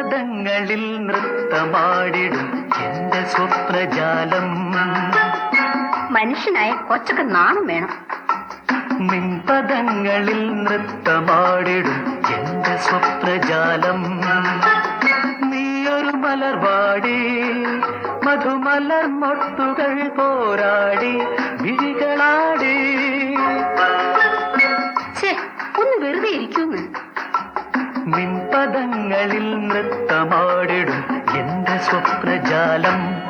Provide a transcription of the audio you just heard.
നിൻപദങ്ങളിൽ നൃത്തമാടിടും എന്റെ സ്വപ്നജാലം. മനുഷ്യനായ കൊച്ചൊക്കെ നാണം വേണം. നിൻപദങ്ങളിൽ നൃത്തമാടിടും എന്റെ സ്വപ്നജാലം. നീയൊരു മലർവാടി മധുമലർ മൊട്ടുകൾ പോരാടി വിഴികളാടി. ഒന്ന് വെറുതെ ഇരിക്കുന്നു. നിൻപദങ്ങളിൽ നൃത്തമാടിടും എന്റെ സ്വപ്നജാലം.